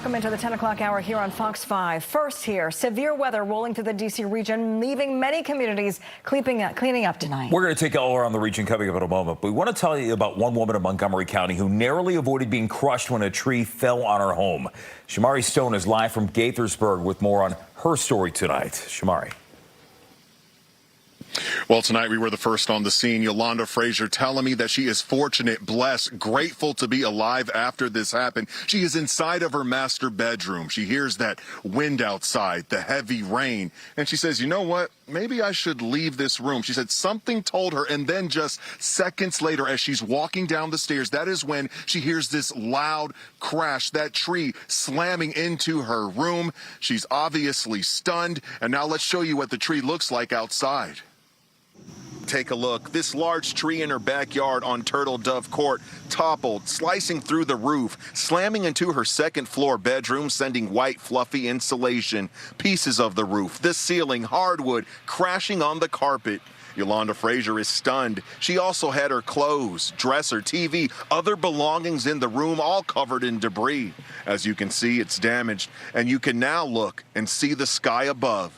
Welcome into the 10 o'clock hour here on Fox 5. First here, severe weather rolling through the D.C. region, leaving many communities cleaning up tonight. We're going to take you all around the region coming up in a moment. But we want to tell you about one woman in Montgomery County who narrowly avoided being crushed when a tree fell on her home. Shamari Stone is live from Gaithersburg with more on her story tonight. Shamari. Well, tonight we were the first on the scene. Yolanda Frazier telling me that she is fortunate, blessed, grateful to be alive after this happened. She is inside of her master bedroom. She hears that wind outside, the heavy rain, and she says, you know what? Maybe I should leave this room. She said something told her, and then just seconds later, as she's walking down the stairs, that is when she hears this loud crash, that tree slamming into her room. She's obviously stunned, and now let's show you what the tree looks like outside. Take a look. This large tree in her backyard on Turtle Dove Court toppled, slicing through the roof, slamming into her second floor bedroom, sending white fluffy insulation, pieces of the roof, the ceiling, hardwood, crashing on the carpet. Yolanda Frazier is stunned. She also had her clothes, dresser, TV, other belongings in the room, all covered in debris. As you can see, it's damaged, and you can now look and see the sky above.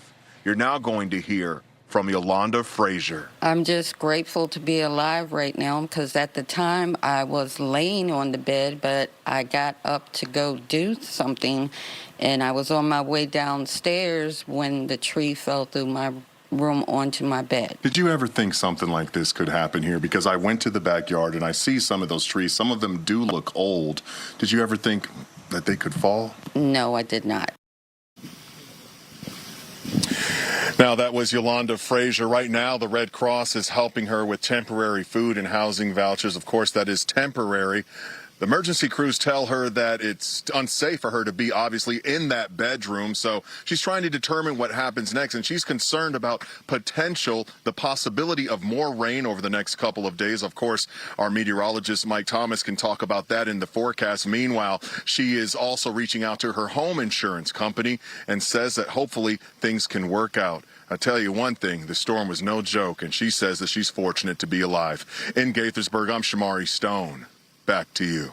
You're now going to hear from Yolanda Frazier. I'm just grateful to be alive right now because at the time I was laying on the bed, but I got up to go do something, and I was on my way downstairs when the tree fell through my room onto my bed. Did you ever think something like this could happen here? Because I went to the backyard and I see some of those trees. Some of them do look old. Did you ever think that they could fall? No, I did not. Now, that was Yolanda Frazier. Right now, the Red Cross is helping her with temporary food and housing vouchers. Of course, that is temporary. The emergency crews tell her that it's unsafe for her to be obviously in that bedroom. So she's trying to determine what happens next. And she's concerned about the possibility of more rain over the next couple of days. Of course, our meteorologist Mike Thomas can talk about that in the forecast. Meanwhile, she is also reaching out to her home insurance company and says that hopefully things can work out. I tell you one thing, the storm was no joke, and she says that she's fortunate to be alive. In Gaithersburg, I'm Shamari Stone. Back to you.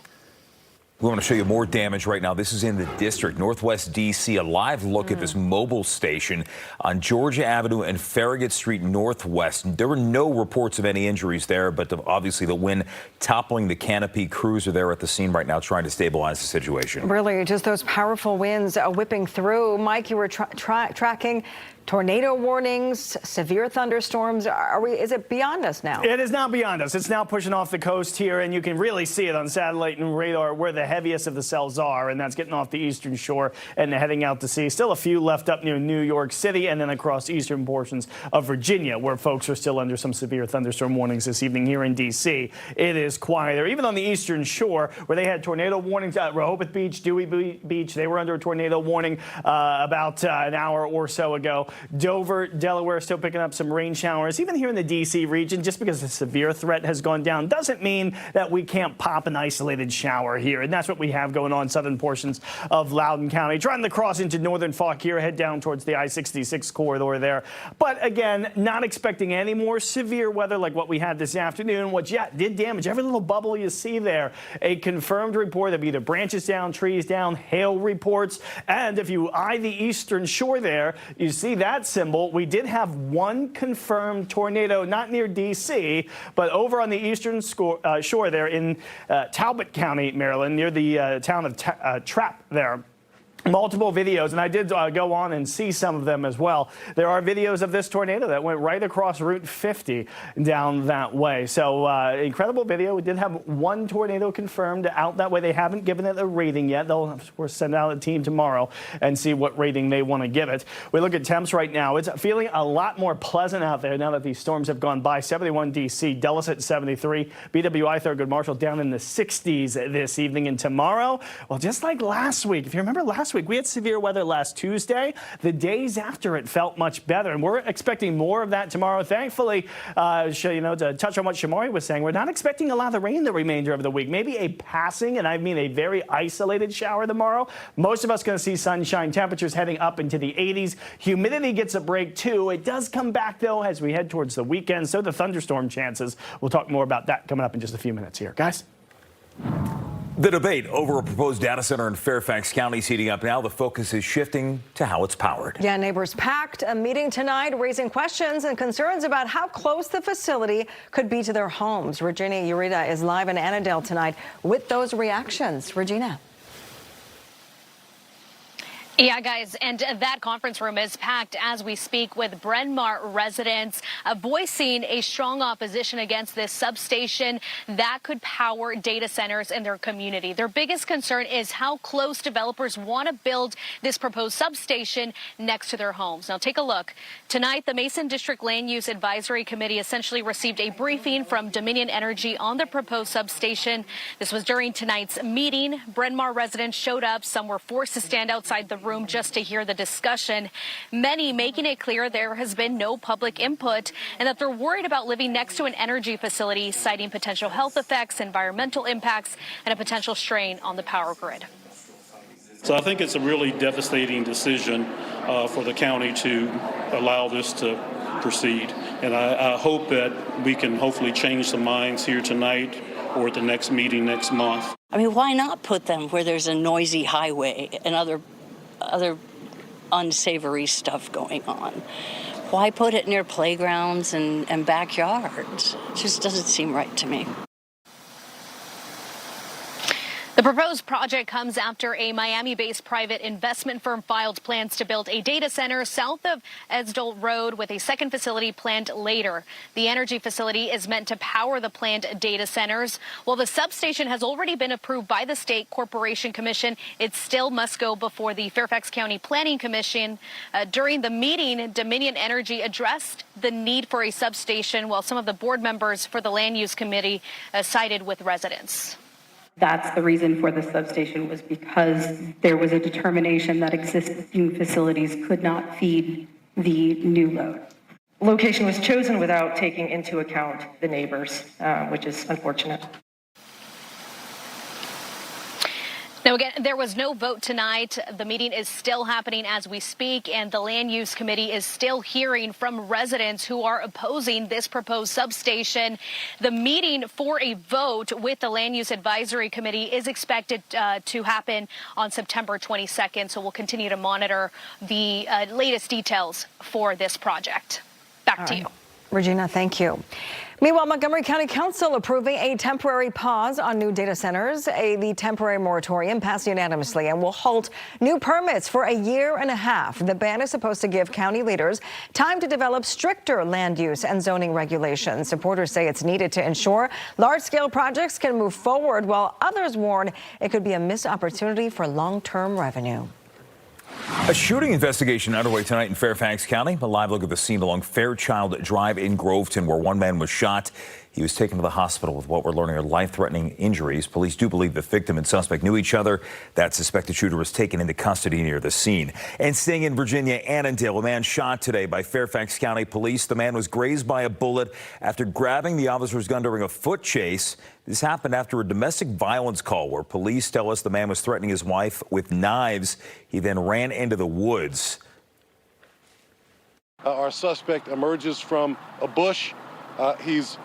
We want to show you more damage right now. This is in the district, Northwest D.C. A live look at this mobile station on Georgia Avenue and Farragut Street Northwest. There were no reports of any injuries there, but obviously the wind toppling the canopy. Crews are there at the scene right now trying to stabilize the situation. Really, just those powerful winds whipping through. Mike, you were tracking tornado warnings, severe thunderstorms. Is it beyond us now? It is not beyond us. It's now pushing off the coast here, and you can really see it on satellite and radar where the heaviest of the cells are, and that's getting off the eastern shore and heading out to sea. Still a few left up near New York City and then across eastern portions of Virginia, where folks are still under some severe thunderstorm warnings this evening. Here in D.C., it is quieter. Even on the eastern shore, where they had tornado warnings at Rehoboth Beach, Dewey Beach, they were under a tornado warning about an hour or so ago. Dover, Delaware, still picking up some rain showers. Even here in the D.C. region, just because the severe threat has gone down doesn't mean that we can't pop an isolated shower here. And that's what we have going on southern portions of Loudoun County. Trying to cross into northern Fauquier, head down towards the I-66 corridor there. But again, not expecting any more severe weather like what we had this afternoon, which, yeah, did damage every little bubble you see there. A confirmed report of either branches down, trees down, hail reports. And if you eye the eastern shore there, you see that symbol. We did have one confirmed tornado, not near D.C., but over on the eastern shore there in Talbot County, Maryland, near the town of Trapp there. Multiple videos, and I did go on and see some of them as well. There are videos of this tornado that went right across Route 50 down that way. So incredible video. We did have one tornado confirmed out that way. They haven't given it a rating yet. They'll, of course, send out a team tomorrow and see what rating they want to give it. We look at temps right now. It's feeling a lot more pleasant out there now that these storms have gone by. 71 D.C., Dulles at 73, BWI Thurgood Marshall down in the 60s this evening. And tomorrow, well, just like last week, if you remember last week, we had severe weather last Tuesday. The days after it felt much better, and we're expecting more of that tomorrow. Thankfully, to touch on what Shamari was saying, we're not expecting a lot of rain the remainder of the week. Maybe a passing, and I mean a very isolated shower tomorrow. Most of us going to see sunshine. Temperatures heading up into the 80s. Humidity gets a break too. It does come back though as we head towards the weekend. So the thunderstorm chances. We'll talk more about that coming up in just a few minutes here, guys. The debate over a proposed data center in Fairfax County is heating up now. The focus is shifting to how it's powered. Yeah, neighbors packed a meeting tonight, raising questions and concerns about how close the facility could be to their homes. Regina Urita is live in Annandale tonight with those reactions. Regina. Yeah, guys, and that conference room is packed as we speak with Bryn Mawr residents voicing a strong opposition against this substation that could power data centers in their community. Their biggest concern is how close developers want to build this proposed substation next to their homes. Now, take a look. Tonight, the Mason District Land Use Advisory Committee essentially received a briefing from Dominion Energy on the proposed substation. This was during tonight's meeting. Bryn Mawr residents showed up. Some were forced to stand outside the room just to hear the discussion, many making it clear there has been no public input and that they're worried about living next to an energy facility, citing potential health effects, environmental impacts, and a potential strain on the power grid. So I think it's a really devastating decision for the county to allow this to proceed. And I hope that we can hopefully change some minds here tonight or at the next meeting next month. I mean, why not put them where there's a noisy highway and other unsavory stuff going on? Why put it near playgrounds and backyards? It just doesn't seem right to me. The proposed project comes after a Miami-based private investment firm filed plans to build a data center south of Esdol Road with a second facility planned later. The energy facility is meant to power the planned data centers. While the substation has already been approved by the State Corporation Commission, it still must go before the Fairfax County Planning Commission. During the meeting, Dominion Energy addressed the need for a substation, while some of the board members for the Land Use Committee sided with residents. That's the reason for the substation, was because there was a determination that existing facilities could not feed the new load. Location was chosen without taking into account the neighbors, which is unfortunate. Now, again, there was no vote tonight. The meeting is still happening as we speak, and the Land Use Committee is still hearing from residents who are opposing this proposed substation. The meeting for a vote with the Land Use Advisory Committee is expected to happen on September 22nd, so we'll continue to monitor the latest details for this project. Back to you. Regina, thank you. Meanwhile, Montgomery County Council approving a temporary pause on new data centers. The temporary moratorium passed unanimously and will halt new permits for a year and a half. The ban is supposed to give county leaders time to develop stricter land use and zoning regulations. Supporters say it's needed to ensure large-scale projects can move forward, while others warn it could be a missed opportunity for long-term revenue. A shooting investigation underway tonight in Fairfax County. A live look at the scene along Fairchild Drive in Groveton, where one man was shot. He was taken to the hospital with what we're learning are life-threatening injuries. Police do believe the victim and suspect knew each other. That suspected shooter was taken into custody near the scene. And staying in Virginia, Annandale, a man shot today by Fairfax County police. The man was grazed by a bullet after grabbing the officer's gun during a foot chase. This happened after a domestic violence call where police tell us the man was threatening his wife with knives. He then ran into the woods. Our suspect emerges from a bush. He's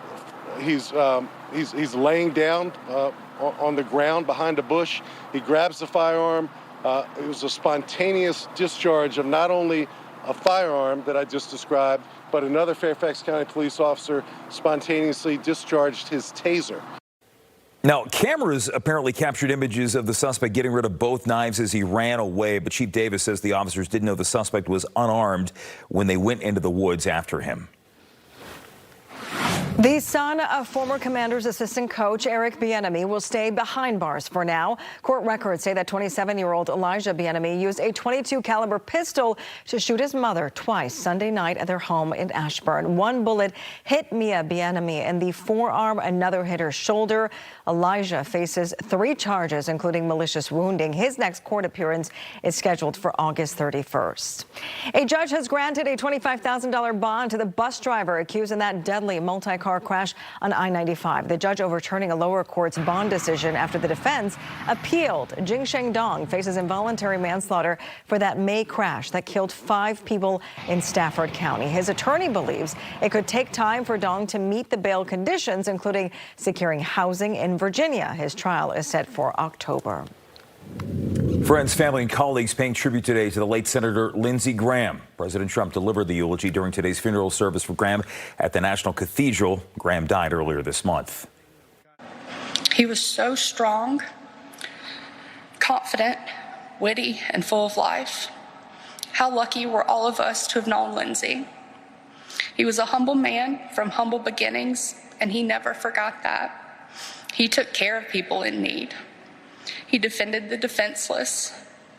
laying down on the ground behind a bush. He grabs the firearm. It was a spontaneous discharge of not only a firearm that I just described, but another Fairfax County police officer spontaneously discharged his taser. Now, cameras apparently captured images of the suspect getting rid of both knives as he ran away. But Chief Davis says the officers didn't know the suspect was unarmed when they went into the woods after him. The son of former Commanders assistant coach Eric Bieniemy will stay behind bars for now. Court records say that 27-year-old Elijah Bieniemy used a .22 caliber pistol to shoot his mother twice Sunday night at their home in Ashburn. One bullet hit Mia Bieniemy in the forearm, another hit her shoulder. Elijah faces 3 charges, including malicious wounding. His next court appearance is scheduled for August 31st. A judge has granted a $25,000 bond to the bus driver accused in that deadly multi-car car crash on I-95. The judge overturning a lower court's bond decision after the defense appealed. Jing Sheng-dong faces involuntary manslaughter for that May crash that killed 5 people in Stafford County. His attorney believes it could take time for Dong to meet the bail conditions, including securing housing in Virginia. His trial is set for October. Friends, family, and colleagues paying tribute today to the late Senator Lindsey Graham. President Trump delivered the eulogy during today's funeral service for Graham at the National Cathedral. Graham died earlier this month. He was so strong, confident, witty, and full of life. How lucky were all of us to have known Lindsey. He was a humble man from humble beginnings, and he never forgot that. He took care of people in need. He defended the defenseless.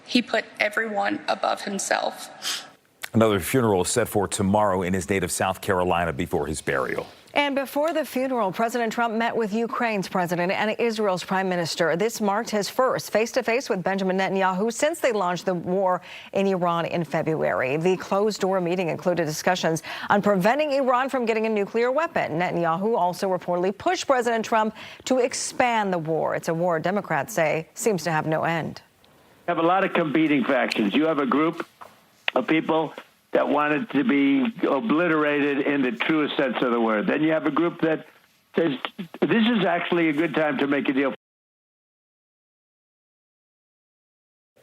He put everyone above himself. Another funeral is set for tomorrow in his native South Carolina before his burial. And before the funeral, President Trump met with Ukraine's president and Israel's prime minister. This marked his first face-to-face with Benjamin Netanyahu since they launched the war in Iran in February. The closed-door meeting included discussions on preventing Iran from getting a nuclear weapon. Netanyahu also reportedly pushed President Trump to expand the war. It's a war Democrats say seems to have no end. You have a lot of competing factions. You have a group of people that wanted to be obliterated in the truest sense of the word. Then you have a group that says, this is actually a good time to make a deal.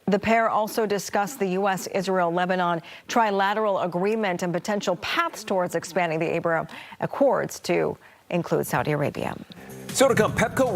The pair also discussed the U.S., Israel, Lebanon trilateral agreement and potential paths towards expanding the Abraham Accords to include Saudi Arabia. So to come, Pepco